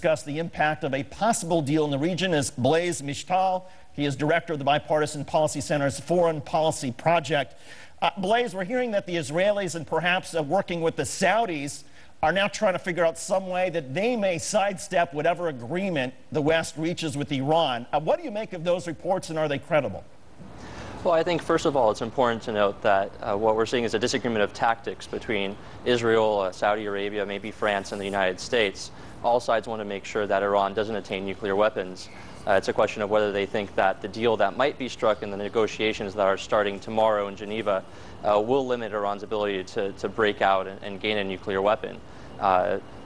discuss the impact of a possible deal in the region is Blaise Misztal. He is director of the Bipartisan Policy Center's Foreign Policy Project. Blaise, we're hearing that the Israelis and perhaps working with the Saudis are now trying to figure out some way that they may sidestep whatever agreement the West reaches with Iran. What do you make of those reports, and are they credible? Well, I think, first of all, it's important to note that what we're seeing is a disagreement of tactics between Israel, Saudi Arabia, maybe France, and the United States. All sides want to make sure that Iran doesn't attain nuclear weapons. It's a question of whether they think that the deal that might be struck in the negotiations that are starting tomorrow in Geneva will limit Iran's ability to break out and gain a nuclear weapon.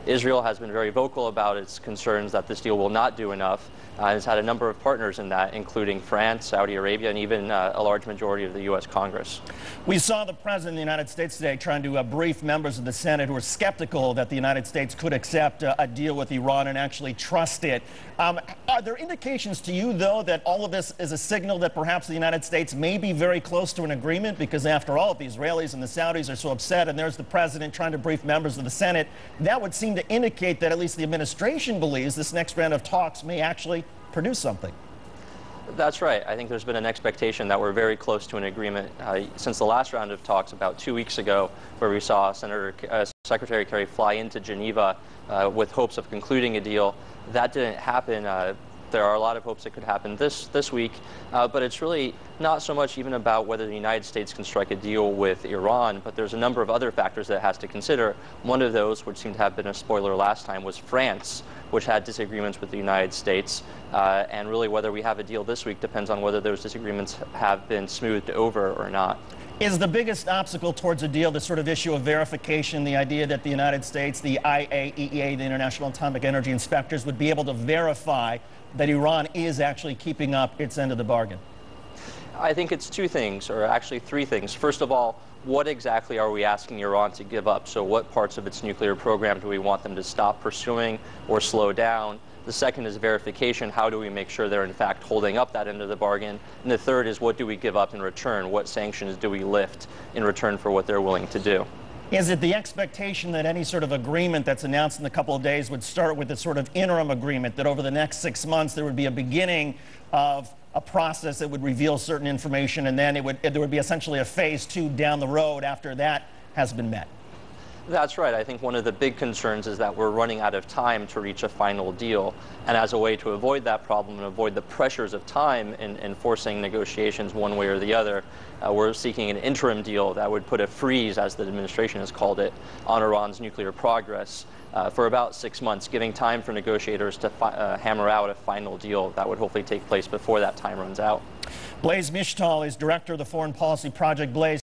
Israel has been very vocal about its concerns that this deal will not do enough. It's had a number of partners in that, including France, Saudi Arabia, and even a large majority of the U.S. Congress. We saw the President of the United States today trying to brief members of the Senate who are skeptical that the United States could accept a deal with Iran and actually trust it. Are there indications to you, though, that all of this is a signal that perhaps the United States may be very close to an agreement? Because after all, if the Israelis and the Saudis are so upset and there's the President trying to brief members of the Senate, that would seem to indicate that at least the administration believes this next round of talks may actually produce something. That's right. I think there's been an expectation that we're very close to an agreement since the last round of talks about 2 weeks ago, where we saw Secretary Kerry fly into Geneva with hopes of concluding a deal. That didn't happen. There are a lot of hopes it could happen this week, but it's really not so much even about whether the United States can strike a deal with Iran, but there's a number of other factors that it has to consider. One of those, which seemed to have been a spoiler last time, was France, which had disagreements with the United States, and really whether we have a deal this week depends on whether those disagreements have been smoothed over or not. Is the biggest obstacle towards a deal the sort of issue of verification, the idea that the United States, the IAEA, the International Atomic Energy Inspectors, would be able to verify that Iran is actually keeping up its end of the bargain? I think it's two things, or actually three things. First of all, what exactly are we asking Iran to give up? So what parts of its nuclear program do we want them to stop pursuing or slow down? The second is verification. How do we make sure they're in fact holding up that end of the bargain? And the third is, what do we give up in return? What sanctions do we lift in return for what they're willing to do? Is it the expectation that any sort of agreement that's announced in a couple of days would start with a sort of interim agreement, that over the next 6 months there would be a beginning of a process that would reveal certain information, and then there would be essentially a phase 2 down the road after that has been met? That's right. I think one of the big concerns is that we're running out of time to reach a final deal. And as a way to avoid that problem and avoid the pressures of time in forcing negotiations one way or the other, we're seeking an interim deal that would put a freeze, as the administration has called it, on Iran's nuclear progress for about 6 months, giving time for negotiators to hammer out a final deal that would hopefully take place before that time runs out. Blaise Misztal is director of the Foreign Policy Project. Blaise,